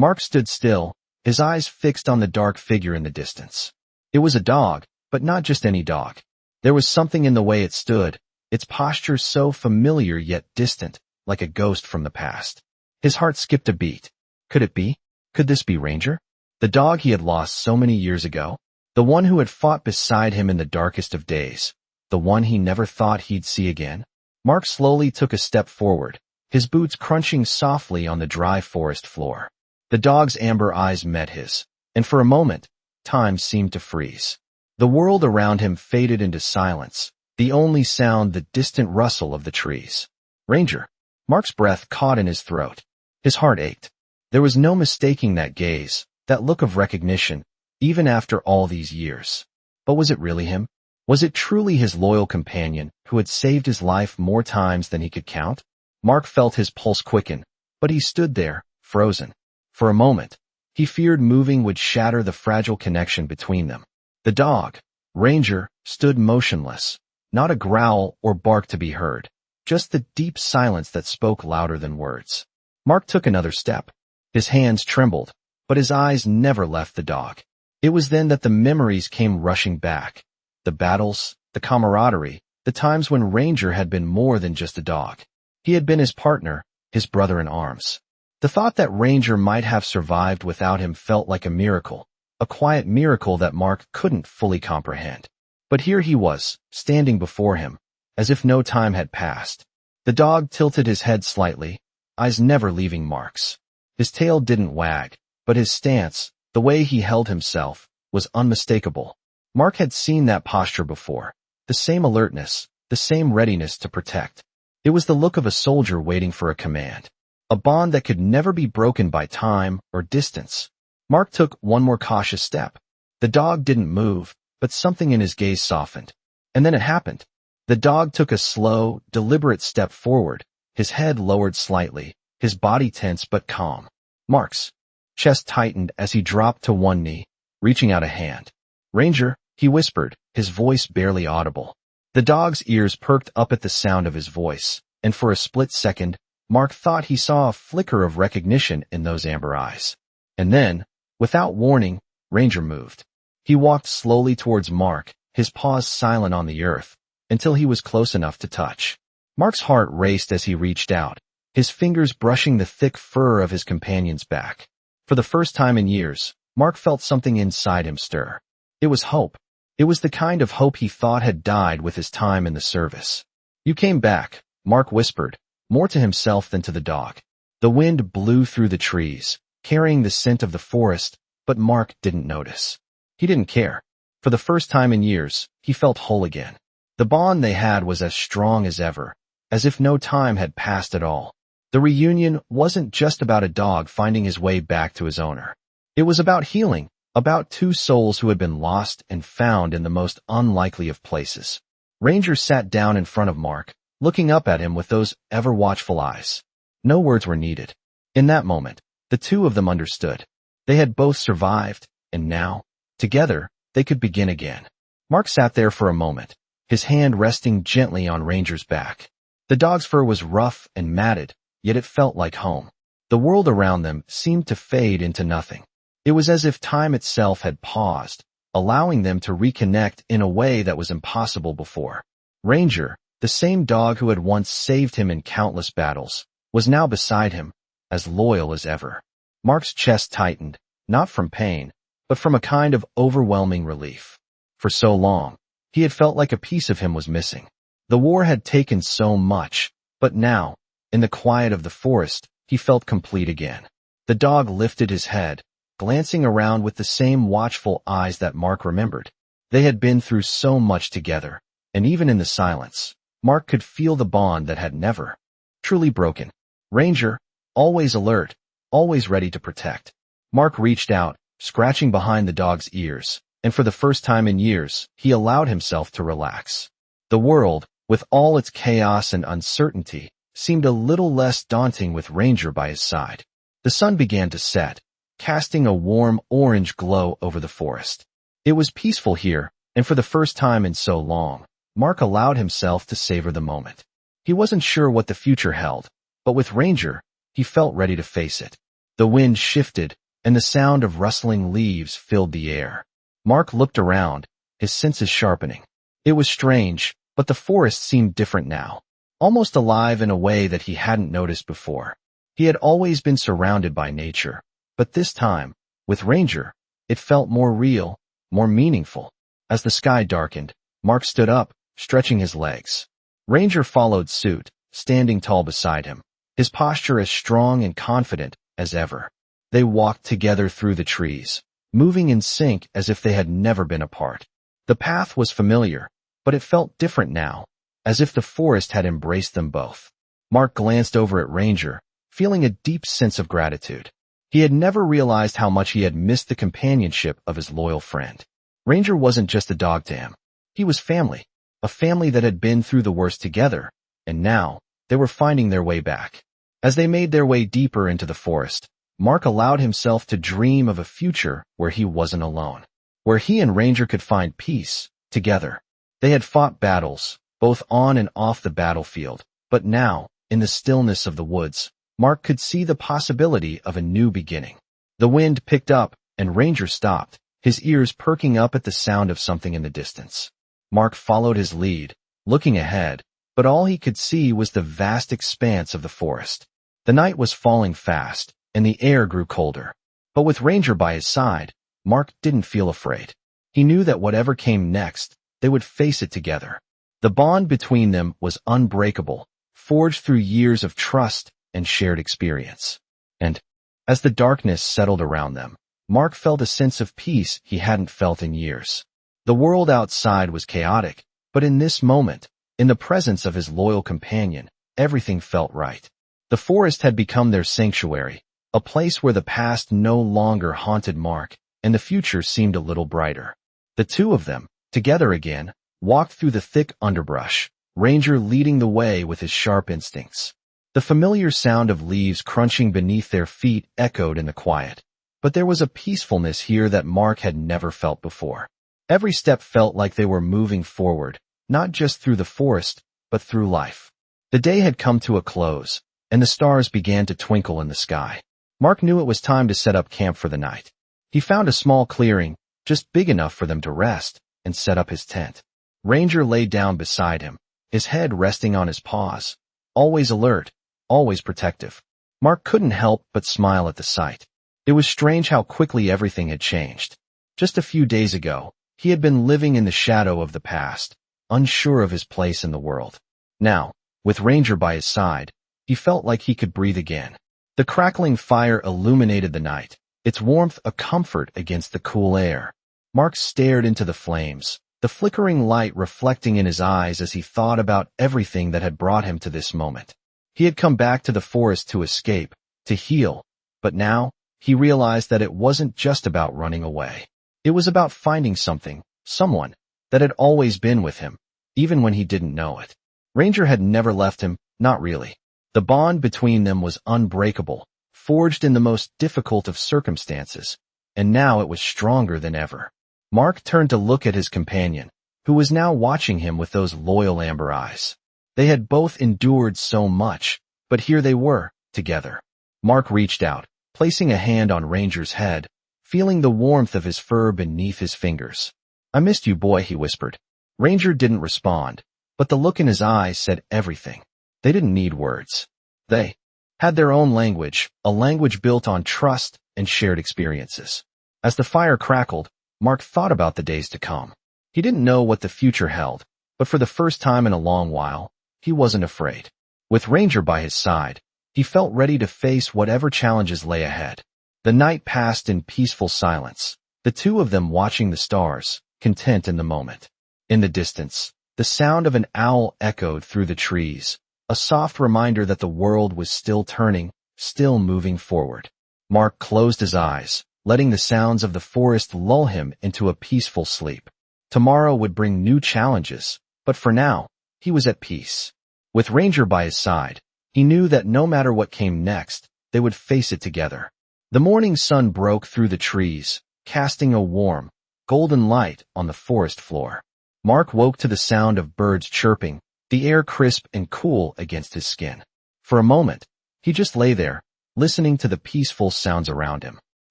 Mark stood still, his eyes fixed on the dark figure in the distance. It was a dog, but not just any dog. There was something in the way it stood, its posture so familiar yet distant, like a ghost from the past. His heart skipped a beat. Could it be? Could this be Ranger? The dog he had lost so many years ago? The one who had fought beside him in the darkest of days? The one he never thought he'd see again? Mark slowly took a step forward, his boots crunching softly on the dry forest floor. The dog's amber eyes met his, and for a moment, time seemed to freeze. The world around him faded into silence, the only sound the distant rustle of the trees. Ranger. Mark's breath caught in his throat. His heart ached. There was no mistaking that gaze, that look of recognition, even after all these years. But was it really him? Was it truly his loyal companion who had saved his life more times than he could count? Mark felt his pulse quicken, but he stood there, frozen. For a moment, he feared moving would shatter the fragile connection between them. The dog, Ranger, stood motionless, not a growl or bark to be heard, just the deep silence that spoke louder than words. Mark took another step. His hands trembled, but his eyes never left the dog. It was then that the memories came rushing back. The battles, the camaraderie, the times when Ranger had been more than just a dog. He had been his partner, his brother in arms. The thought that Ranger might have survived without him felt like a miracle, a quiet miracle that Mark couldn't fully comprehend. But here he was, standing before him, as if no time had passed. The dog tilted his head slightly, eyes never leaving Mark's. His tail didn't wag, but his stance, the way he held himself, was unmistakable. Mark had seen that posture before, the same alertness, the same readiness to protect. It was the look of a soldier waiting for a command, a bond that could never be broken by time or distance. Mark took one more cautious step. The dog didn't move, but something in his gaze softened. And then it happened. The dog took a slow, deliberate step forward, his head lowered slightly, his body tense but calm. Mark's chest tightened as he dropped to one knee, reaching out a hand. Ranger, he whispered, his voice barely audible. The dog's ears perked up at the sound of his voice, and for a split second, Mark thought he saw a flicker of recognition in those amber eyes. And then, without warning, Ranger moved. He walked slowly towards Mark, his paws silent on the earth, until he was close enough to touch. Mark's heart raced as he reached out, his fingers brushing the thick fur of his companion's back. For the first time in years, Mark felt something inside him stir. It was hope. It was the kind of hope he thought had died with his time in the service. "You came back," Mark whispered, more to himself than to the dog. The wind blew through the trees, carrying the scent of the forest, but Mark didn't notice. He didn't care. For the first time in years, he felt whole again. The bond they had was as strong as ever, as if no time had passed at all. The reunion wasn't just about a dog finding his way back to his owner. It was about healing, about two souls who had been lost and found in the most unlikely of places. Ranger sat down in front of Mark, looking up at him with those ever-watchful eyes. No words were needed. In that moment, the two of them understood. They had both survived, and now, together, they could begin again. Mark sat there for a moment, his hand resting gently on Ranger's back. The dog's fur was rough and matted, yet it felt like home. The world around them seemed to fade into nothing. It was as if time itself had paused, allowing them to reconnect in a way that was impossible before. Ranger, the same dog who had once saved him in countless battles, was now beside him, as loyal as ever. Mark's chest tightened, not from pain, but from a kind of overwhelming relief. For so long, he had felt like a piece of him was missing. The war had taken so much, but now, in the quiet of the forest, he felt complete again. The dog lifted his head, glancing around with the same watchful eyes that Mark remembered. They had been through so much together, and even in the silence, Mark could feel the bond that had never truly broken. Ranger, always alert, always ready to protect. Mark reached out, scratching behind the dog's ears, and for the first time in years, he allowed himself to relax. The world, with all its chaos and uncertainty, seemed a little less daunting with Ranger by his side. The sun began to set, casting a warm orange glow over the forest. It was peaceful here, and for the first time in so long, Mark allowed himself to savor the moment. He wasn't sure what the future held, but with Ranger, he felt ready to face it. The wind shifted, and the sound of rustling leaves filled the air. Mark looked around, his senses sharpening. It was strange, but the forest seemed different now, almost alive in a way that he hadn't noticed before. He had always been surrounded by nature, but this time, with Ranger, it felt more real, more meaningful. As the sky darkened, Mark stood up, stretching his legs. Ranger followed suit, standing tall beside him, his posture as strong and confident as ever. They walked together through the trees, moving in sync as if they had never been apart. The path was familiar, but it felt different now, as if the forest had embraced them both. Mark glanced over at Ranger, feeling a deep sense of gratitude. He had never realized how much he had missed the companionship of his loyal friend. Ranger wasn't just a dog to him. He was family, a family that had been through the worst together, and now, they were finding their way back. As they made their way deeper into the forest, Mark allowed himself to dream of a future where he wasn't alone, where he and Ranger could find peace, together. They had fought battles, both on and off the battlefield, but now, in the stillness of the woods, Mark could see the possibility of a new beginning. The wind picked up, and Ranger stopped, his ears perking up at the sound of something in the distance. Mark followed his lead, looking ahead, but all he could see was the vast expanse of the forest. The night was falling fast, and the air grew colder. But with Ranger by his side, Mark didn't feel afraid. He knew that whatever came next, they would face it together. The bond between them was unbreakable, forged through years of trust and shared experience. And, as the darkness settled around them, Mark felt a sense of peace he hadn't felt in years. The world outside was chaotic, but in this moment, in the presence of his loyal companion, everything felt right. The forest had become their sanctuary, a place where the past no longer haunted Mark, and the future seemed a little brighter. The two of them, together again, walked through the thick underbrush, Ranger leading the way with his sharp instincts. The familiar sound of leaves crunching beneath their feet echoed in the quiet, but there was a peacefulness here that Mark had never felt before. Every step felt like they were moving forward, not just through the forest, but through life. The day had come to a close, and the stars began to twinkle in the sky. Mark knew it was time to set up camp for the night. He found a small clearing, just big enough for them to rest, and set up his tent. Ranger lay down beside him, his head resting on his paws, always alert, always protective. Mark couldn't help but smile at the sight. It was strange how quickly everything had changed. Just a few days ago, he had been living in the shadow of the past, unsure of his place in the world. Now, with Ranger by his side, he felt like he could breathe again. The crackling fire illuminated the night, its warmth a comfort against the cool air. Mark stared into the flames, the flickering light reflecting in his eyes as he thought about everything that had brought him to this moment. He had come back to the forest to escape, to heal, but now, he realized that it wasn't just about running away. It was about finding something, someone, that had always been with him, even when he didn't know it. Ranger had never left him, not really. The bond between them was unbreakable, forged in the most difficult of circumstances, and now it was stronger than ever. Mark turned to look at his companion, who was now watching him with those loyal amber eyes. They had both endured so much, but here they were, together. Mark reached out, placing a hand on Ranger's head, feeling the warmth of his fur beneath his fingers. "I missed you, boy," he whispered. Ranger didn't respond, but the look in his eyes said everything. They didn't need words. They had their own language, a language built on trust and shared experiences. As the fire crackled, Mark thought about the days to come. He didn't know what the future held, but for the first time in a long while, he wasn't afraid. With Ranger by his side, he felt ready to face whatever challenges lay ahead. The night passed in peaceful silence, the two of them watching the stars, content in the moment. In the distance, the sound of an owl echoed through the trees, a soft reminder that the world was still turning, still moving forward. Mark closed his eyes, letting the sounds of the forest lull him into a peaceful sleep. Tomorrow would bring new challenges, but for now, he was at peace. With Ranger by his side, he knew that no matter what came next, they would face it together. The morning sun broke through the trees, casting a warm, golden light on the forest floor. Mark woke to the sound of birds chirping, the air crisp and cool against his skin. For a moment, he just lay there, listening to the peaceful sounds around him.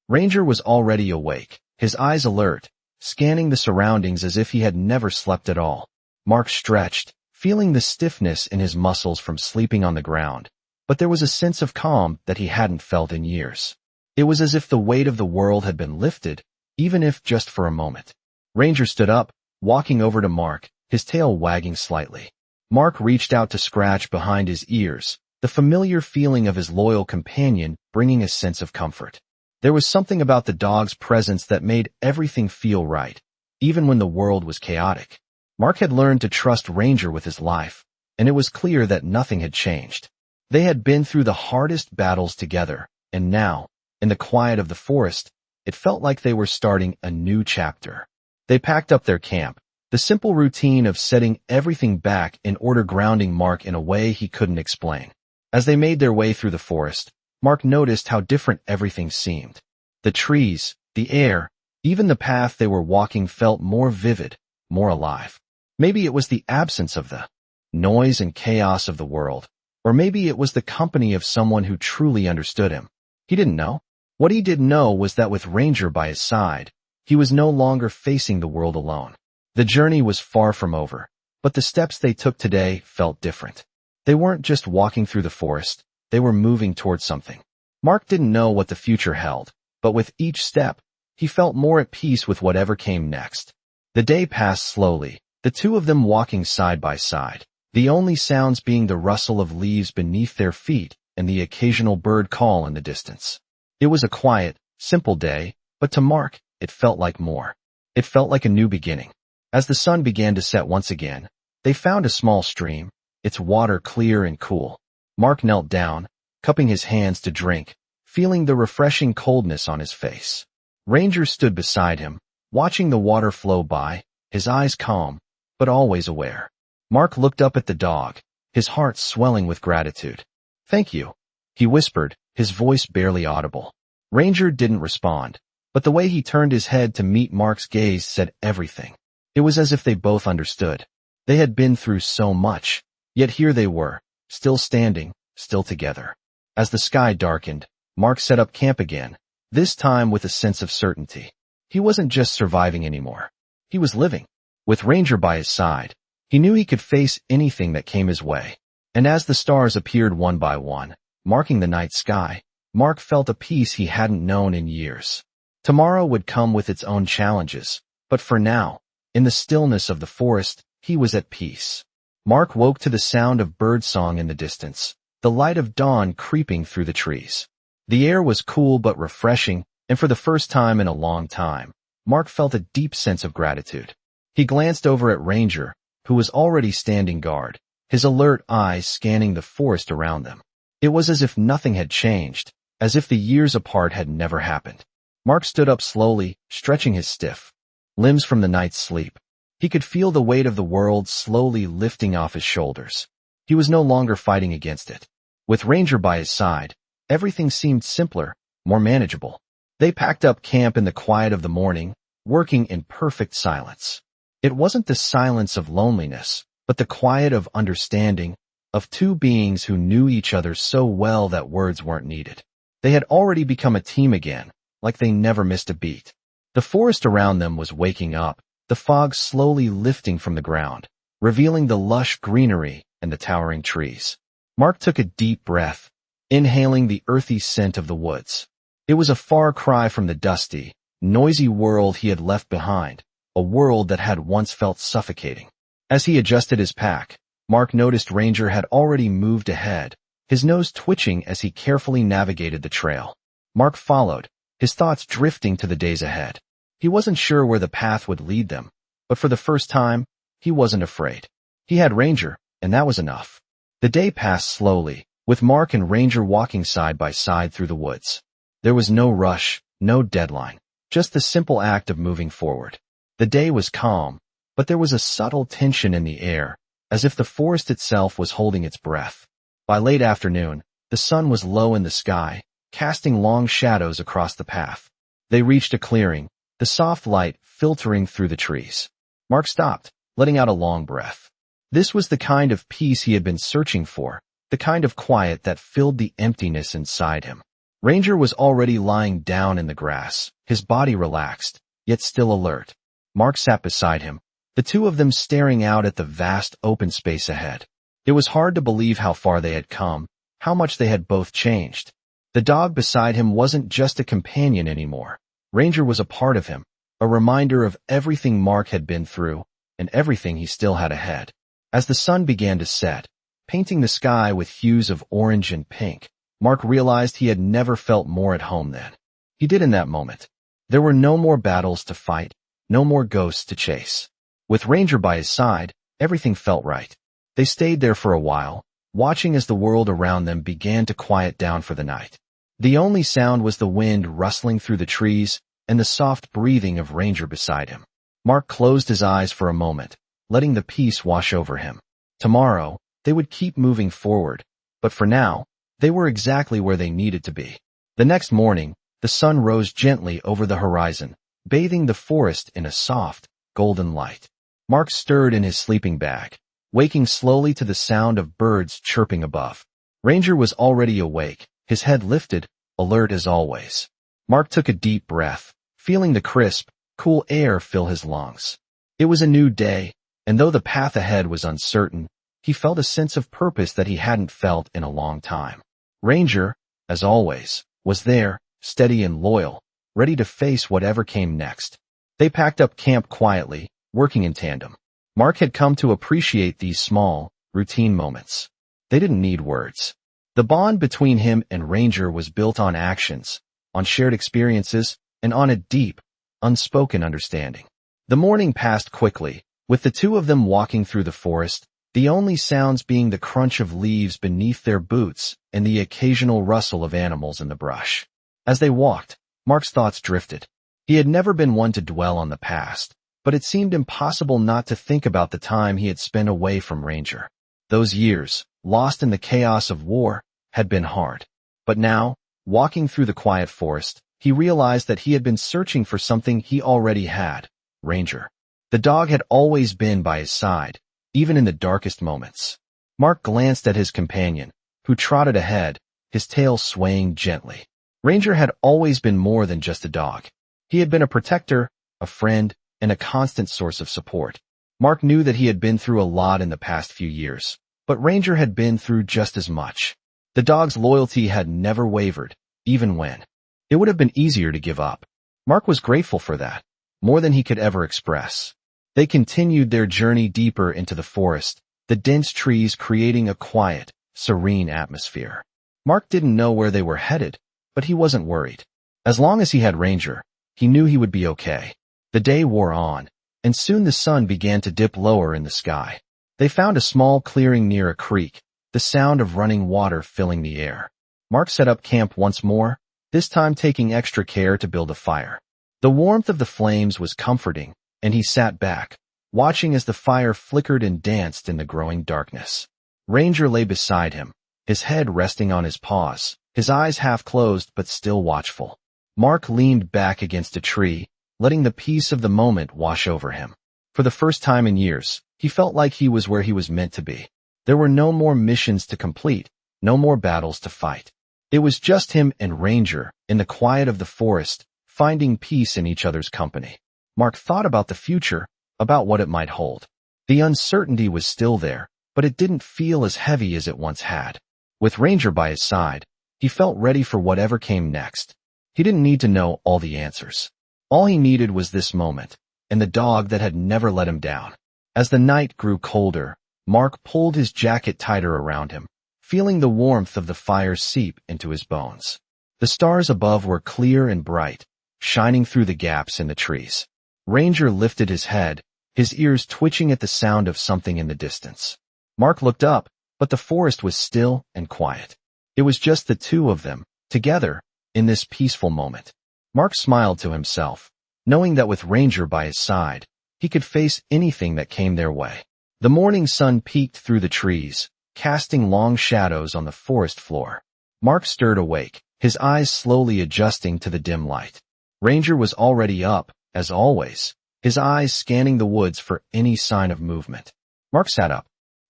Ranger was already awake, his eyes alert, scanning the surroundings as if he had never slept at all. Mark stretched, feeling the stiffness in his muscles from sleeping on the ground, but there was a sense of calm that he hadn't felt in years. It was as if the weight of the world had been lifted, even if just for a moment. Ranger stood up, walking over to Mark, his tail wagging slightly. Mark reached out to scratch behind his ears, the familiar feeling of his loyal companion bringing a sense of comfort. There was something about the dog's presence that made everything feel right, even when the world was chaotic. Mark had learned to trust Ranger with his life, and it was clear that nothing had changed. They had been through the hardest battles together, and now, in the quiet of the forest, it felt like they were starting a new chapter. They packed up their camp, the simple routine of setting everything back in order grounding Mark in a way he couldn't explain. As they made their way through the forest, Mark noticed how different everything seemed. The trees, the air, even the path they were walking felt more vivid, more alive. Maybe it was the absence of the noise and chaos of the world, or maybe it was the company of someone who truly understood him. He didn't know. What he did know was that with Ranger by his side, he was no longer facing the world alone. The journey was far from over, but the steps they took today felt different. They weren't just walking through the forest, they were moving towards something. Mark didn't know what the future held, but with each step, he felt more at peace with whatever came next. The day passed slowly, the two of them walking side by side, the only sounds being the rustle of leaves beneath their feet and the occasional bird call in the distance. It was a quiet, simple day, but to Mark, it felt like more. It felt like a new beginning. As the sun began to set once again, they found a small stream, its water clear and cool. Mark knelt down, cupping his hands to drink, feeling the refreshing coldness on his face. Ranger stood beside him, watching the water flow by, his eyes calm, but always aware. Mark looked up at the dog, his heart swelling with gratitude. "Thank you," he whispered, his voice barely audible. Ranger didn't respond, but the way he turned his head to meet Mark's gaze said everything. It was as if they both understood. They had been through so much, yet here they were, still standing, still together. As the sky darkened, Mark set up camp again, this time with a sense of certainty. He wasn't just surviving anymore. He was living. With Ranger by his side, he knew he could face anything that came his way. And as the stars appeared one by one, marking the night sky, Mark felt a peace he hadn't known in years. Tomorrow would come with its own challenges, but for now, in the stillness of the forest, he was at peace. Mark woke to the sound of birdsong in the distance, the light of dawn creeping through the trees. The air was cool but refreshing, and for the first time in a long time, Mark felt a deep sense of gratitude. He glanced over at Ranger, who was already standing guard, his alert eyes scanning the forest around them. It was as if nothing had changed, as if the years apart had never happened. Mark stood up slowly, stretching his stiff limbs from the night's sleep. He could feel the weight of the world slowly lifting off his shoulders. He was no longer fighting against it. With Ranger by his side, everything seemed simpler, more manageable. They packed up camp in the quiet of the morning, working in perfect silence. It wasn't the silence of loneliness, but the quiet of understanding, of two beings who knew each other so well that words weren't needed. They had already become a team again, like they never missed a beat. The forest around them was waking up, the fog slowly lifting from the ground, revealing the lush greenery and the towering trees. Mark took a deep breath, inhaling the earthy scent of the woods. It was a far cry from the dusty, noisy world he had left behind, a world that had once felt suffocating. As he adjusted his pack, Mark noticed Ranger had already moved ahead, his nose twitching as he carefully navigated the trail. Mark followed, his thoughts drifting to the days ahead. He wasn't sure where the path would lead them, but for the first time, he wasn't afraid. He had Ranger, and that was enough. The day passed slowly, with Mark and Ranger walking side by side through the woods. There was no rush, no deadline, just the simple act of moving forward. The day was calm, but there was a subtle tension in the air, as if the forest itself was holding its breath. By late afternoon, the sun was low in the sky, casting long shadows across the path. They reached a clearing, the soft light filtering through the trees. Mark stopped, letting out a long breath. This was the kind of peace he had been searching for, the kind of quiet that filled the emptiness inside him. Ranger was already lying down in the grass, his body relaxed, yet still alert. Mark sat beside him, the two of them staring out at the vast open space ahead. It was hard to believe how far they had come, how much they had both changed. The dog beside him wasn't just a companion anymore. Ranger was a part of him, a reminder of everything Mark had been through, and everything he still had ahead. As the sun began to set, painting the sky with hues of orange and pink, Mark realized he had never felt more at home than he did in that moment. There were no more battles to fight, no more ghosts to chase. With Ranger by his side, everything felt right. They stayed there for a while, watching as the world around them began to quiet down for the night. The only sound was the wind rustling through the trees and the soft breathing of Ranger beside him. Mark closed his eyes for a moment, letting the peace wash over him. Tomorrow, they would keep moving forward, but for now, they were exactly where they needed to be. The next morning, the sun rose gently over the horizon, bathing the forest in a soft, golden light. Mark stirred in his sleeping bag, waking slowly to the sound of birds chirping above. Ranger was already awake, his head lifted, alert as always. Mark took a deep breath, feeling the crisp, cool air fill his lungs. It was a new day, and though the path ahead was uncertain, he felt a sense of purpose that he hadn't felt in a long time. Ranger, as always, was there, steady and loyal, ready to face whatever came next. They packed up camp quietly, working in tandem. Mark had come to appreciate these small, routine moments. They didn't need words. The bond between him and Ranger was built on actions, on shared experiences, and on a deep, unspoken understanding. The morning passed quickly, with the two of them walking through the forest, the only sounds being the crunch of leaves beneath their boots and the occasional rustle of animals in the brush. As they walked, Mark's thoughts drifted. He had never been one to dwell on the past, but it seemed impossible not to think about the time he had spent away from Ranger. Those years, lost in the chaos of war, had been hard. But now, walking through the quiet forest, he realized that he had been searching for something he already had, Ranger. The dog had always been by his side, even in the darkest moments. Mark glanced at his companion, who trotted ahead, his tail swaying gently. Ranger had always been more than just a dog. He had been a protector, a friend, and a constant source of support. Mark knew that he had been through a lot in the past few years, but Ranger had been through just as much. The dog's loyalty had never wavered, even when it would have been easier to give up. Mark was grateful for that, more than he could ever express. They continued their journey deeper into the forest, the dense trees creating a quiet, serene atmosphere. Mark didn't know where they were headed, but he wasn't worried. As long as he had Ranger, he knew he would be okay. The day wore on, and soon the sun began to dip lower in the sky. They found a small clearing near a creek, the sound of running water filling the air. Mark set up camp once more, this time taking extra care to build a fire. The warmth of the flames was comforting, and he sat back, watching as the fire flickered and danced in the growing darkness. Ranger lay beside him, his head resting on his paws, his eyes half closed but still watchful. Mark leaned back against a tree, letting the peace of the moment wash over him. For the first time in years, he felt like he was where he was meant to be. There were no more missions to complete, no more battles to fight. It was just him and Ranger, in the quiet of the forest, finding peace in each other's company. Mark thought about the future, about what it might hold. The uncertainty was still there, but it didn't feel as heavy as it once had. With Ranger by his side, he felt ready for whatever came next. He didn't need to know all the answers. All he needed was this moment, and the dog that had never let him down. As the night grew colder, Mark pulled his jacket tighter around him, feeling the warmth of the fire seep into his bones. The stars above were clear and bright, shining through the gaps in the trees. Ranger lifted his head, his ears twitching at the sound of something in the distance. Mark looked up, but the forest was still and quiet. It was just the two of them, together, in this peaceful moment. Mark smiled to himself, knowing that with Ranger by his side, he could face anything that came their way. The morning sun peeked through the trees, casting long shadows on the forest floor. Mark stirred awake, his eyes slowly adjusting to the dim light. Ranger was already up, as always, his eyes scanning the woods for any sign of movement. Mark sat up,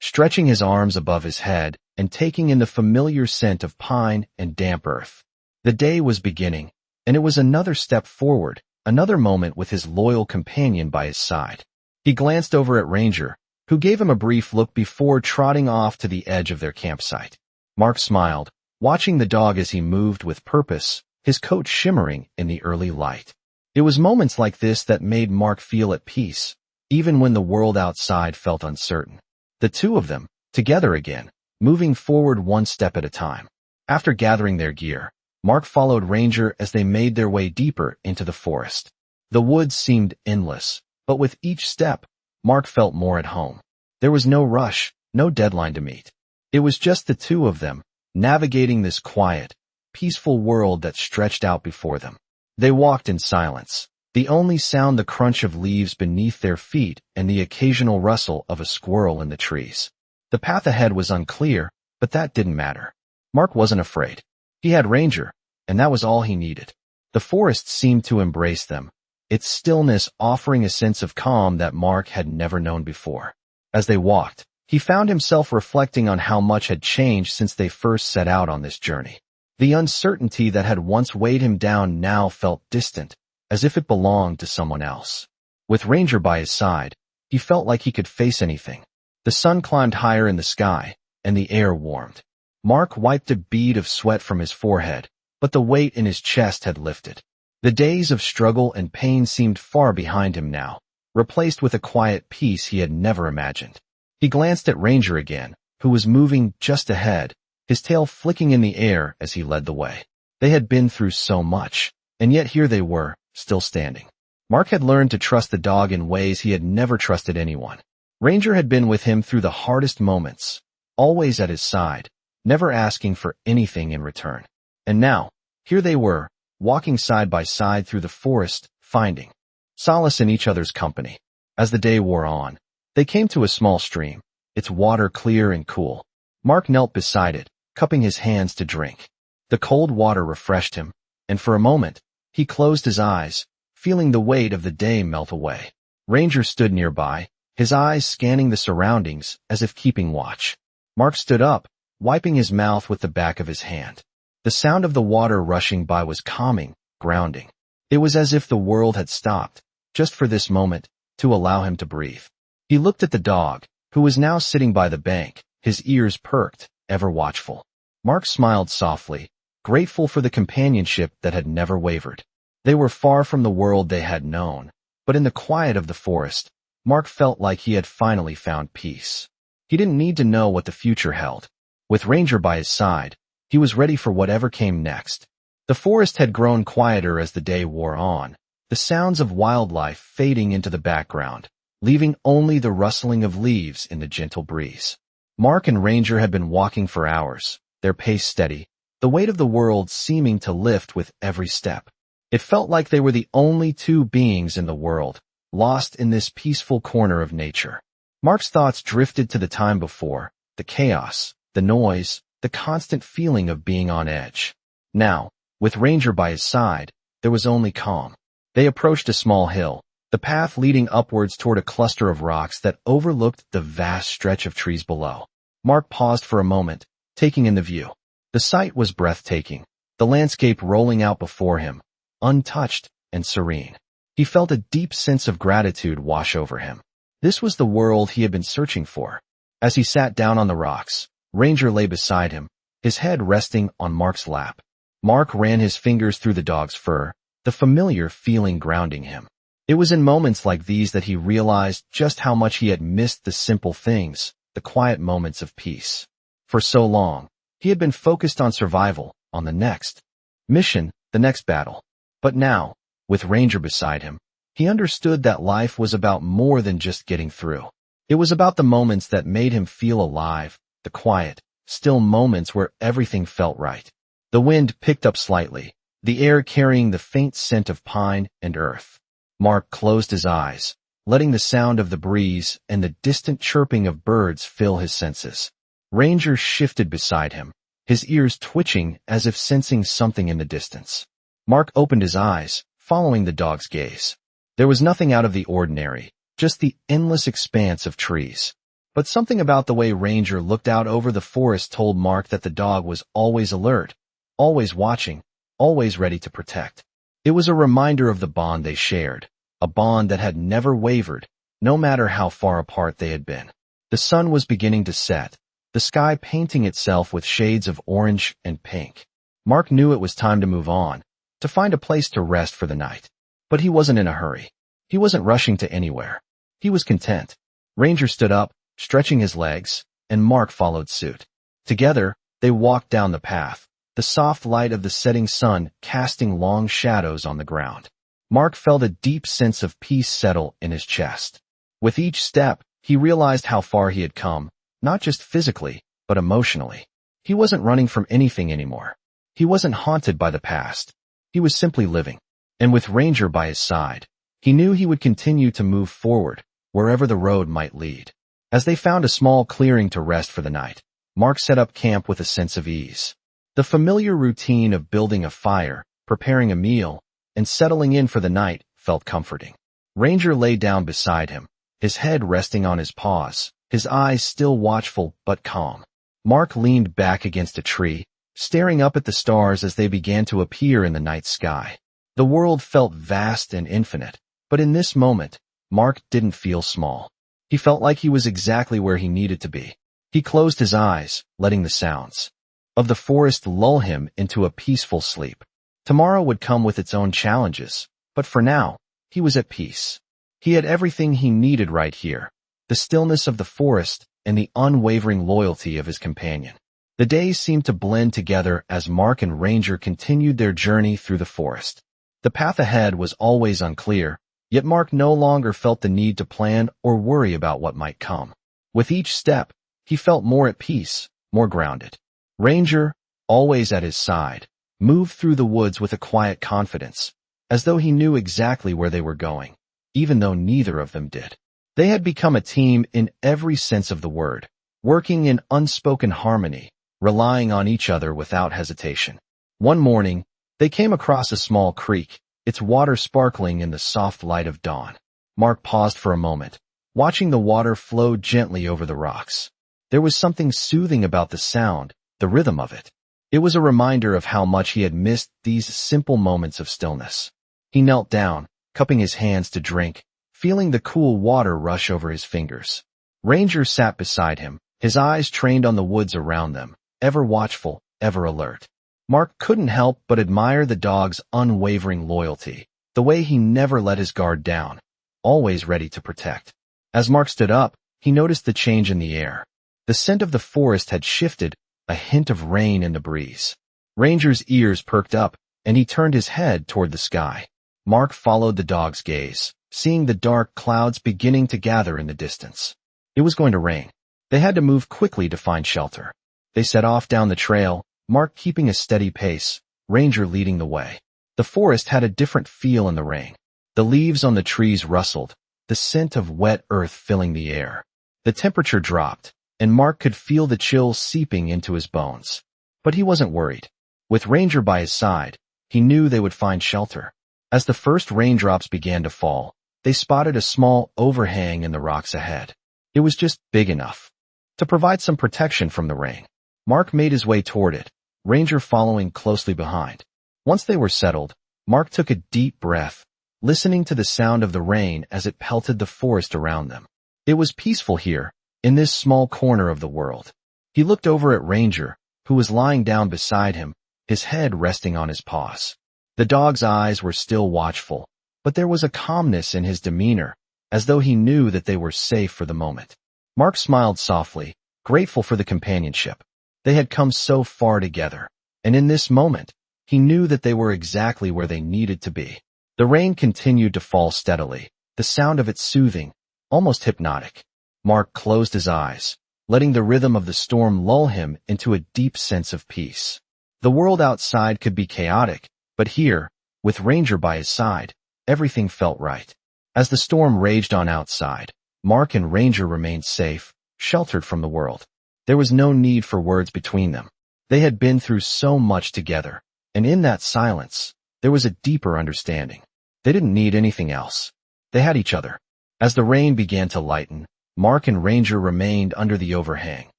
stretching his arms above his head and taking in the familiar scent of pine and damp earth. The day was beginning, and it was another step forward, another moment with his loyal companion by his side. He glanced over at Ranger, who gave him a brief look before trotting off to the edge of their campsite. Mark smiled, watching the dog as he moved with purpose, his coat shimmering in the early light. It was moments like this that made Mark feel at peace, even when the world outside felt uncertain. The two of them, together again, moving forward one step at a time. After gathering their gear, Mark followed Ranger as they made their way deeper into the forest. The woods seemed endless, but with each step, Mark felt more at home. There was no rush, no deadline to meet. It was just the two of them, navigating this quiet, peaceful world that stretched out before them. They walked in silence, the only sound the crunch of leaves beneath their feet and the occasional rustle of a squirrel in the trees. The path ahead was unclear, but that didn't matter. Mark wasn't afraid. He had Ranger, and that was all he needed. The forest seemed to embrace them, its stillness offering a sense of calm that Mark had never known before. As they walked, he found himself reflecting on how much had changed since they first set out on this journey. The uncertainty that had once weighed him down now felt distant, as if it belonged to someone else. With Ranger by his side, he felt like he could face anything. The sun climbed higher in the sky, and the air warmed. Mark wiped a bead of sweat from his forehead, but the weight in his chest had lifted. The days of struggle and pain seemed far behind him now, replaced with a quiet peace he had never imagined. He glanced at Ranger again, who was moving just ahead, his tail flicking in the air as he led the way. They had been through so much, and yet here they were, still standing. Mark had learned to trust the dog in ways he had never trusted anyone. Ranger had been with him through the hardest moments, always at his side, never asking for anything in return. And now, here they were, walking side by side through the forest, finding solace in each other's company. As the day wore on, they came to a small stream, its water clear and cool. Mark knelt beside it, cupping his hands to drink. The cold water refreshed him, and for a moment, he closed his eyes, feeling the weight of the day melt away. Ranger stood nearby, his eyes scanning the surroundings as if keeping watch. Mark stood up, wiping his mouth with the back of his hand. The sound of the water rushing by was calming, grounding. It was as if the world had stopped, just for this moment, to allow him to breathe. He looked at the dog, who was now sitting by the bank, his ears perked, ever watchful. Mark smiled softly, grateful for the companionship that had never wavered. They were far from the world they had known, but in the quiet of the forest, Mark felt like he had finally found peace. He didn't need to know what the future held. With Ranger by his side, he was ready for whatever came next. The forest had grown quieter as the day wore on, the sounds of wildlife fading into the background, leaving only the rustling of leaves in the gentle breeze. Mark and Ranger had been walking for hours, their pace steady, the weight of the world seeming to lift with every step. It felt like they were the only two beings in the world, lost in this peaceful corner of nature. Mark's thoughts drifted to the time before, the chaos, the noise, the constant feeling of being on edge. Now, with Ranger by his side, there was only calm. They approached a small hill, the path leading upwards toward a cluster of rocks that overlooked the vast stretch of trees below. Mark paused for a moment, taking in the view. The sight was breathtaking, the landscape rolling out before him, untouched and serene. He felt a deep sense of gratitude wash over him. This was the world he had been searching for. As he sat down on the rocks, Ranger lay beside him, his head resting on Mark's lap. Mark ran his fingers through the dog's fur, the familiar feeling grounding him. It was in moments like these that he realized just how much he had missed the simple things, the quiet moments of peace. For so long, he had been focused on survival, on the next mission, the next battle. But now, with Ranger beside him, he understood that life was about more than just getting through. It was about the moments that made him feel alive, the quiet, still moments where everything felt right. The wind picked up slightly, the air carrying the faint scent of pine and earth. Mark closed his eyes, letting the sound of the breeze and the distant chirping of birds fill his senses. Ranger shifted beside him, his ears twitching as if sensing something in the distance. Mark opened his eyes, following the dog's gaze. There was nothing out of the ordinary, just the endless expanse of trees. But something about the way Ranger looked out over the forest told Mark that the dog was always alert, always watching, always ready to protect. It was a reminder of the bond they shared, a bond that had never wavered, no matter how far apart they had been. The sun was beginning to set, the sky painting itself with shades of orange and pink. Mark knew it was time to move on, to find a place to rest for the night. But he wasn't in a hurry. He wasn't rushing to anywhere. He was content. Ranger stood up, stretching his legs, and Mark followed suit. Together, they walked down the path, the soft light of the setting sun casting long shadows on the ground. Mark felt a deep sense of peace settle in his chest. With each step, he realized how far he had come, not just physically, but emotionally. He wasn't running from anything anymore. He wasn't haunted by the past. He was simply living. And with Ranger by his side, he knew he would continue to move forward, wherever the road might lead. As they found a small clearing to rest for the night, Mark set up camp with a sense of ease. The familiar routine of building a fire, preparing a meal, and settling in for the night felt comforting. Ranger lay down beside him, his head resting on his paws, his eyes still watchful but calm. Mark leaned back against a tree, staring up at the stars as they began to appear in the night sky. The world felt vast and infinite, but in this moment, Mark didn't feel small. He felt like he was exactly where he needed to be. He closed his eyes, letting the sounds of the forest lull him into a peaceful sleep. Tomorrow would come with its own challenges, but for now, he was at peace. He had everything he needed right here, the stillness of the forest and the unwavering loyalty of his companion. The days seemed to blend together as Mark and Ranger continued their journey through the forest. The path ahead was always unclear, yet Mark no longer felt the need to plan or worry about what might come. With each step, he felt more at peace, more grounded. Ranger, always at his side, moved through the woods with a quiet confidence, as though he knew exactly where they were going, even though neither of them did. They had become a team in every sense of the word, working in unspoken harmony, relying on each other without hesitation. One morning, they came across a small creek, its water sparkling in the soft light of dawn. Mark paused for a moment, watching the water flow gently over the rocks. There was something soothing about the sound, the rhythm of it. It was a reminder of how much he had missed these simple moments of stillness. He knelt down, cupping his hands to drink, feeling the cool water rush over his fingers. Ranger sat beside him, his eyes trained on the woods around them, ever watchful, ever alert. Mark couldn't help but admire the dog's unwavering loyalty, the way he never let his guard down, always ready to protect. As Mark stood up, he noticed the change in the air. The scent of the forest had shifted, a hint of rain in the breeze. Ranger's ears perked up, and he turned his head toward the sky. Mark followed the dog's gaze, seeing the dark clouds beginning to gather in the distance. It was going to rain. They had to move quickly to find shelter. They set off down the trail, Mark keeping a steady pace, Ranger leading the way. The forest had a different feel in the rain. The leaves on the trees rustled, the scent of wet earth filling the air. The temperature dropped, and Mark could feel the chill seeping into his bones. But he wasn't worried. With Ranger by his side, he knew they would find shelter. As the first raindrops began to fall, they spotted a small overhang in the rocks ahead. It was just big enough to provide some protection from the rain. Mark made his way toward it, Ranger following closely behind. Once they were settled, Mark took a deep breath, listening to the sound of the rain as it pelted the forest around them. It was peaceful here, in this small corner of the world. He looked over at Ranger, who was lying down beside him, his head resting on his paws. The dog's eyes were still watchful, but there was a calmness in his demeanor, as though he knew that they were safe for the moment. Mark smiled softly, grateful for the companionship. They had come so far together, and in this moment, he knew that they were exactly where they needed to be. The rain continued to fall steadily, the sound of it soothing, almost hypnotic. Mark closed his eyes, letting the rhythm of the storm lull him into a deep sense of peace. The world outside could be chaotic, but here, with Ranger by his side, everything felt right. As the storm raged on outside, Mark and Ranger remained safe, sheltered from the world. There was no need for words between them. They had been through so much together, and in that silence, there was a deeper understanding. They didn't need anything else. They had each other. As the rain began to lighten, Mark and Ranger remained under the overhang,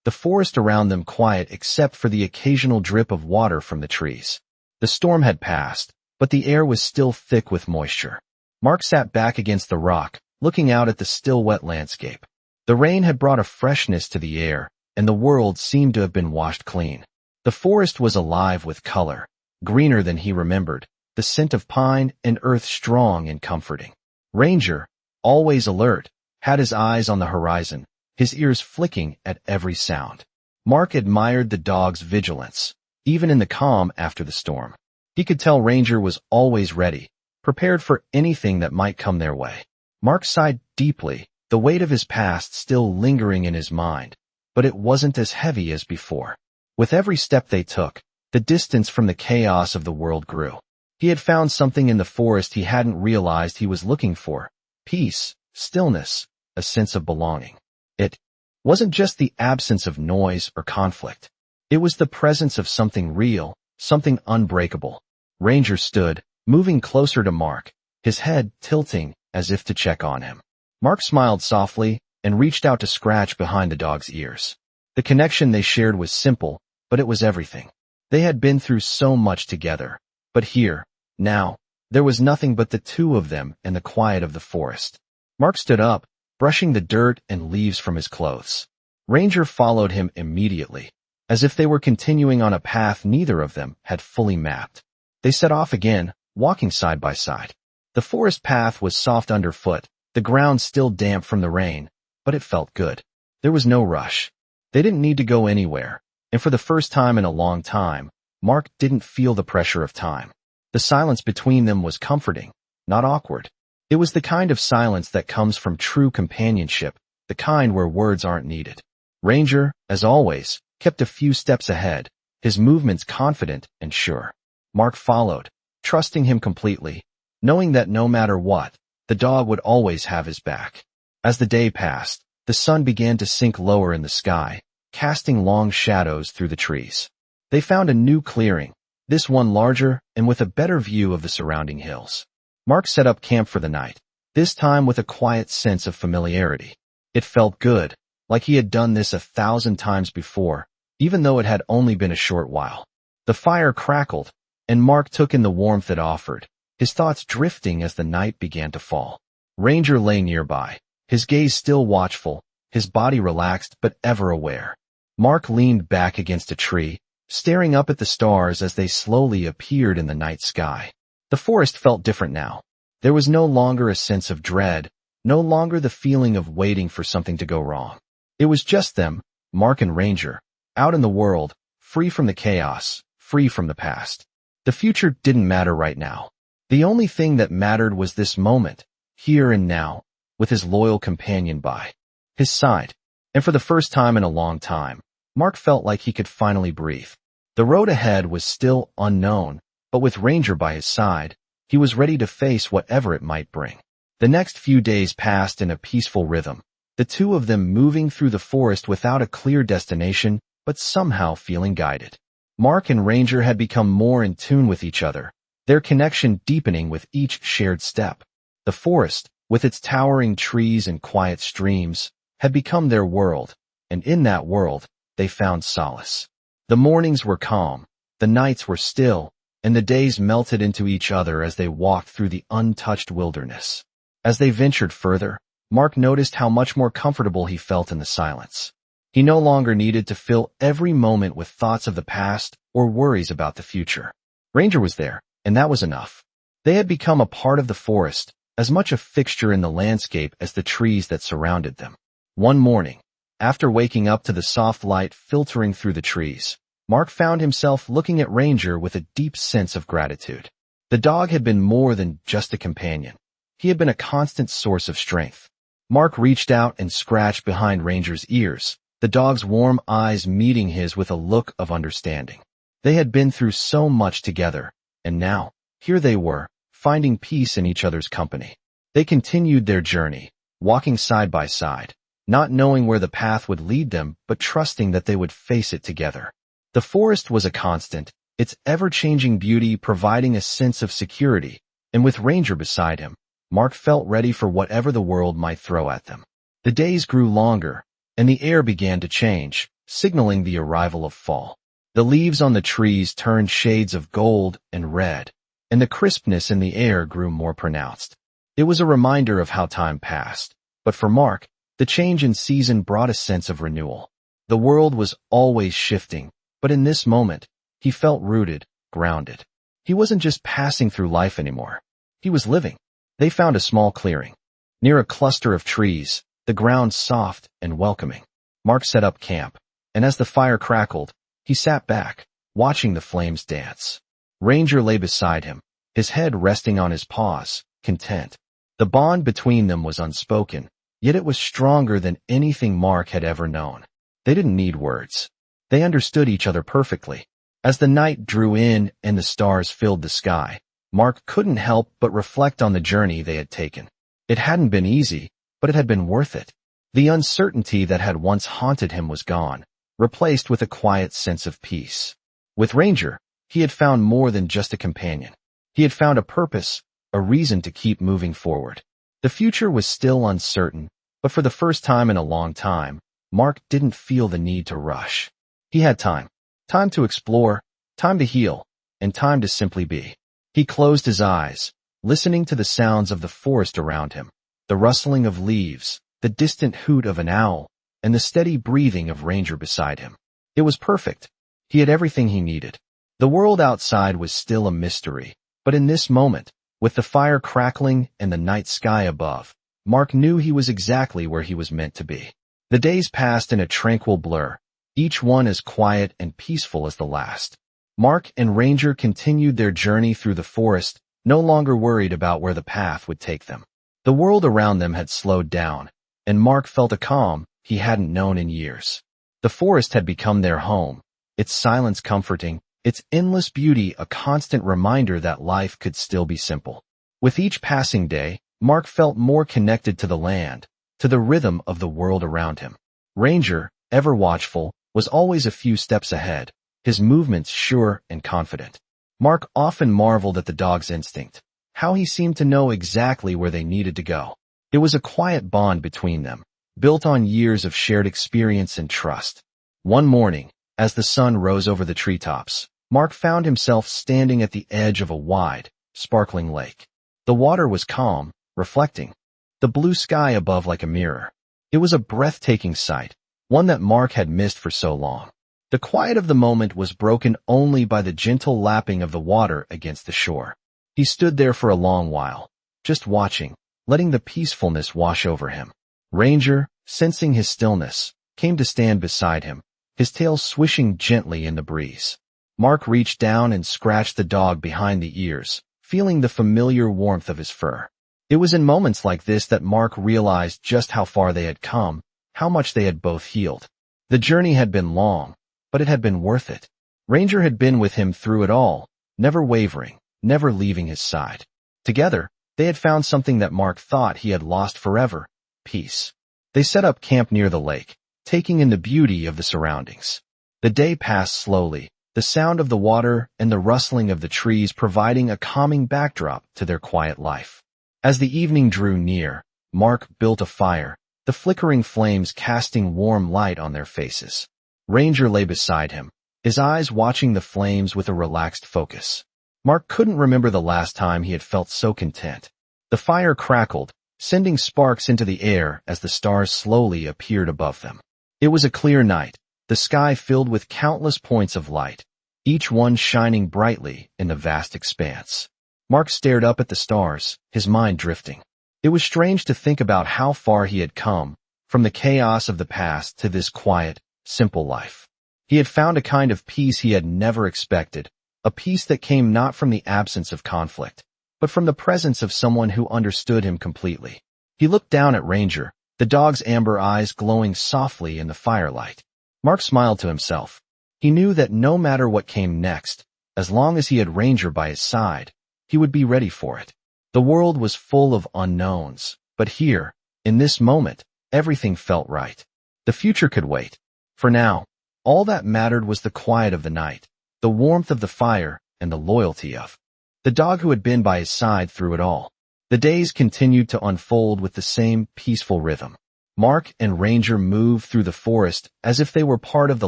the forest around them quiet except for the occasional drip of water from the trees. The The storm had passed, but the air was still thick with moisture. Mark sat back against the rock, looking out at the still wet landscape. The rain had brought a freshness to the air, and the world seemed to have been washed clean. The forest was alive with color, greener than he remembered, the scent of pine and earth strong and comforting. Ranger, always alert, had his eyes on the horizon, his ears flicking at every sound. Mark admired the dog's vigilance, even in the calm after the storm. He could tell Ranger was always ready, prepared for anything that might come their way. Mark sighed deeply, the weight of his past still lingering in his mind, but it wasn't as heavy as before. With every step they took, the distance from the chaos of the world grew. He had found something in the forest he hadn't realized he was looking for: peace, stillness, a sense of belonging. It wasn't just the absence of noise or conflict. It was the presence of something real, something unbreakable. Ranger stood, moving closer to Mark, his head tilting as if to check on him. Mark smiled softly and reached out to scratch behind the dog's ears. The connection they shared was simple, but it was everything. They had been through so much together, but here, now, there was nothing but the two of them and the quiet of the forest. Mark stood up, brushing the dirt and leaves from his clothes. Ranger followed him immediately, as if they were continuing on a path neither of them had fully mapped. They set off again, walking side by side. The forest path was soft underfoot, the ground still damp from the rain, but it felt good. There was no rush. They didn't need to go anywhere, and for the first time in a long time, Mark didn't feel the pressure of time. The silence between them was comforting, not awkward. It was the kind of silence that comes from true companionship, the kind where words aren't needed. Ranger, as always, kept a few steps ahead, his movements confident and sure. Mark followed, trusting him completely, knowing that no matter what, the dog would always have his back. As the day passed, the sun began to sink lower in the sky, casting long shadows through the trees. They found a new clearing, this one larger and with a better view of the surrounding hills. Mark set up camp for the night, this time with a quiet sense of familiarity. It felt good, like he had done this 1,000 times before, even though it had only been a short while. The fire crackled, and Mark took in the warmth it offered, his thoughts drifting as the night began to fall. Ranger lay nearby, his gaze still watchful, his body relaxed but ever aware. Mark leaned back against a tree, staring up at the stars as they slowly appeared in the night sky. The forest felt different now. There was no longer a sense of dread, no longer the feeling of waiting for something to go wrong. It was just them, Mark and Ranger, out in the world, free from the chaos, free from the past. The future didn't matter right now. The only thing that mattered was this moment, here and now, with his loyal companion by his side. And for the first time in a long time, Mark felt like he could finally breathe. The road ahead was still unknown, but with Ranger by his side, he was ready to face whatever it might bring. The next few days passed in a peaceful rhythm, the two of them moving through the forest without a clear destination, but somehow feeling guided. Mark and Ranger had become more in tune with each other, their connection deepening with each shared step. The forest, with its towering trees and quiet streams, had become their world, and in that world, they found solace. The mornings were calm, the nights were still, and the days melted into each other as they walked through the untouched wilderness. As they ventured further, Mark noticed how much more comfortable he felt in the silence. He no longer needed to fill every moment with thoughts of the past or worries about the future. Ranger was there, and that was enough. They had become a part of the forest, as much a fixture in the landscape as the trees that surrounded them. One morning, after waking up to the soft light filtering through the trees, Mark found himself looking at Ranger with a deep sense of gratitude. The dog had been more than just a companion. He had been a constant source of strength. Mark reached out and scratched behind Ranger's ears, the dog's warm eyes meeting his with a look of understanding. They had been through so much together, and now, here they were, finding peace in each other's company. They continued their journey, walking side by side, not knowing where the path would lead them, but trusting that they would face it together. The forest was a constant, its ever-changing beauty providing a sense of security, and with Ranger beside him, Mark felt ready for whatever the world might throw at them. The days grew longer, and the air began to change, signaling the arrival of fall. The leaves on the trees turned shades of gold and red, and the crispness in the air grew more pronounced. It was a reminder of how time passed, but for Mark, the change in season brought a sense of renewal. The world was always shifting, but in this moment, he felt rooted, grounded. He wasn't just passing through life anymore. He was living. They found a small clearing. Near a cluster of trees, the ground soft and welcoming. Mark set up camp, and as the fire crackled, he sat back, watching the flames dance. Ranger lay beside him, his head resting on his paws, content. The bond between them was unspoken, yet it was stronger than anything Mark had ever known. They didn't need words. They understood each other perfectly. As the night drew in and the stars filled the sky, Mark couldn't help but reflect on the journey they had taken. It hadn't been easy, but it had been worth it. The uncertainty that had once haunted him was gone, replaced with a quiet sense of peace. With Ranger, he had found more than just a companion. He had found a purpose, a reason to keep moving forward. The future was still uncertain, but for the first time in a long time, Mark didn't feel the need to rush. He had time. Time to explore, time to heal, and time to simply be. He closed his eyes, listening to the sounds of the forest around him, the rustling of leaves, the distant hoot of an owl, and the steady breathing of Ranger beside him. It was perfect. He had everything he needed. The world outside was still a mystery, but in this moment, with the fire crackling and the night sky above, Mark knew he was exactly where he was meant to be. The days passed in a tranquil blur, each one as quiet and peaceful as the last. Mark and Ranger continued their journey through the forest, no longer worried about where the path would take them. The world around them had slowed down, and Mark felt a calm he hadn't known in years. The forest had become their home, its silence comforting, its endless beauty a constant reminder that life could still be simple. With each passing day, Mark felt more connected to the land, to the rhythm of the world around him. Ranger, ever watchful, was always a few steps ahead, his movements sure and confident. Mark often marveled at the dog's instinct, how he seemed to know exactly where they needed to go. It was a quiet bond between them, built on years of shared experience and trust. One morning, as the sun rose over the treetops, Mark found himself standing at the edge of a wide, sparkling lake. The water was calm, reflecting, the blue sky above like a mirror. It was a breathtaking sight, one that Mark had missed for so long. The quiet of the moment was broken only by the gentle lapping of the water against the shore. He stood there for a long while, just watching, letting the peacefulness wash over him. Ranger, sensing his stillness, came to stand beside him, his tail swishing gently in the breeze. Mark reached down and scratched the dog behind the ears, feeling the familiar warmth of his fur. It was in moments like this that Mark realized just how far they had come, how much they had both healed. The journey had been long, but it had been worth it. Ranger had been with him through it all, never wavering, never leaving his side. Together, they had found something that Mark thought he had lost forever: peace. They set up camp near the lake, taking in the beauty of the surroundings. The day passed slowly, the sound of the water and the rustling of the trees providing a calming backdrop to their quiet life. As the evening drew near, Mark built a fire, the flickering flames casting warm light on their faces. Ranger lay beside him, his eyes watching the flames with a relaxed focus. Mark couldn't remember the last time he had felt so content. The fire crackled, sending sparks into the air as the stars slowly appeared above them. It was a clear night, the sky filled with countless points of light, each one shining brightly in the vast expanse. Mark stared up at the stars, his mind drifting. It was strange to think about how far he had come, from the chaos of the past to this quiet, simple life. He had found a kind of peace he had never expected, a peace that came not from the absence of conflict, but from the presence of someone who understood him completely. He looked down at Ranger, the dog's amber eyes glowing softly in the firelight. Mark smiled to himself. He knew that no matter what came next, as long as he had Ranger by his side, he would be ready for it. The world was full of unknowns, but here, in this moment, everything felt right. The future could wait. For now, all that mattered was the quiet of the night, the warmth of the fire, and the loyalty of the dog who had been by his side through it all. The days continued to unfold with the same peaceful rhythm. Mark and Ranger moved through the forest as if they were part of the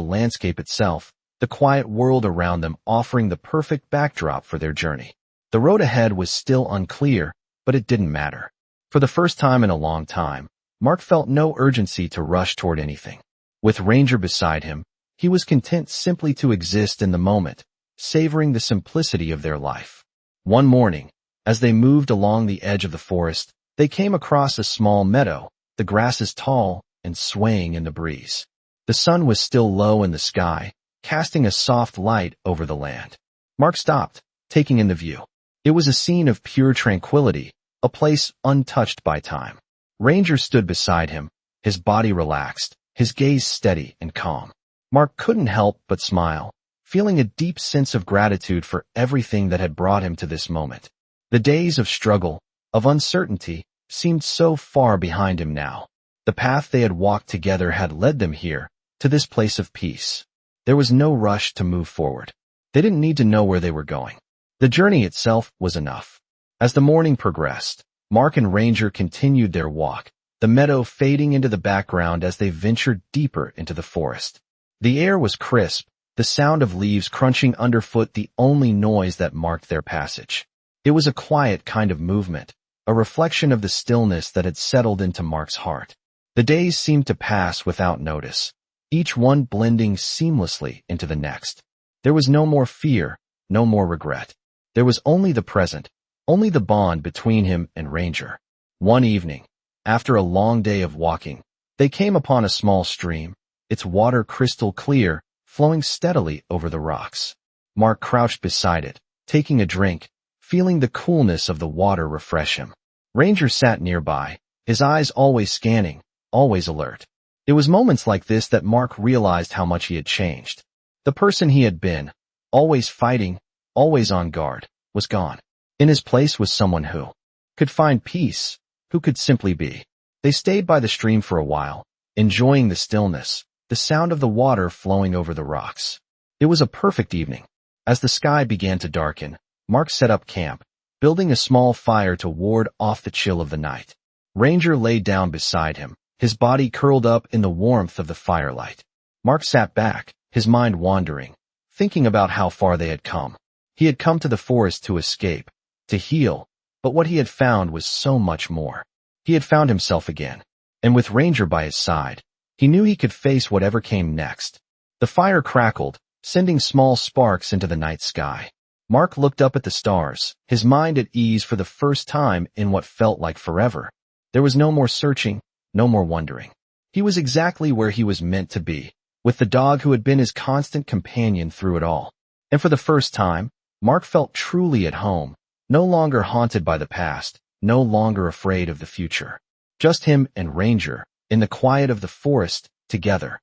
landscape itself, the quiet world around them offering the perfect backdrop for their journey. The road ahead was still unclear, but it didn't matter. For the first time in a long time, Mark felt no urgency to rush toward anything. With Ranger beside him, he was content simply to exist in the moment, savoring the simplicity of their life. One morning, as they moved along the edge of the forest, they came across a small meadow, the grasses tall and swaying in the breeze. The sun was still low in the sky, casting a soft light over the land. Mark stopped, taking in the view. It was a scene of pure tranquility, a place untouched by time. Ranger stood beside him, his body relaxed, his gaze steady and calm. Mark couldn't help but smile, feeling a deep sense of gratitude for everything that had brought him to this moment. The days of struggle, of uncertainty, seemed so far behind him now. The path they had walked together had led them here, to this place of peace. There was no rush to move forward. They didn't need to know where they were going. The journey itself was enough. As the morning progressed, Mark and Ranger continued their walk, the meadow fading into the background as they ventured deeper into the forest. The air was crisp, the sound of leaves crunching underfoot the only noise that marked their passage. It was a quiet kind of movement, a reflection of the stillness that had settled into Mark's heart. The days seemed to pass without notice, each one blending seamlessly into the next. There was no more fear, no more regret. There was only the present, only the bond between him and Ranger. One evening, after a long day of walking, they came upon a small stream, its water crystal clear, flowing steadily over the rocks. Mark crouched beside it, taking a drink, feeling the coolness of the water refresh him. Ranger sat nearby, his eyes always scanning, always alert. It was moments like this that Mark realized how much he had changed. The person he had been, always fighting, always on guard, was gone. In his place was someone who could find peace, who could simply be. They stayed by the stream for a while, enjoying the stillness, the sound of the water flowing over the rocks. It was a perfect evening. As the sky began to darken, Mark set up camp, building a small fire to ward off the chill of the night. Ranger lay down beside him, his body curled up in the warmth of the firelight. Mark sat back, his mind wandering, thinking about how far they had come. He had come to the forest to escape, to heal, but what he had found was so much more. He had found himself again, and with Ranger by his side, he knew he could face whatever came next. The fire crackled, sending small sparks into the night sky. Mark looked up at the stars, his mind at ease for the first time in what felt like forever. There was no more searching, no more wondering. He was exactly where he was meant to be, with the dog who had been his constant companion through it all. And for the first time, Mark felt truly at home, no longer haunted by the past, no longer afraid of the future. Just him and Ranger, in the quiet of the forest, together.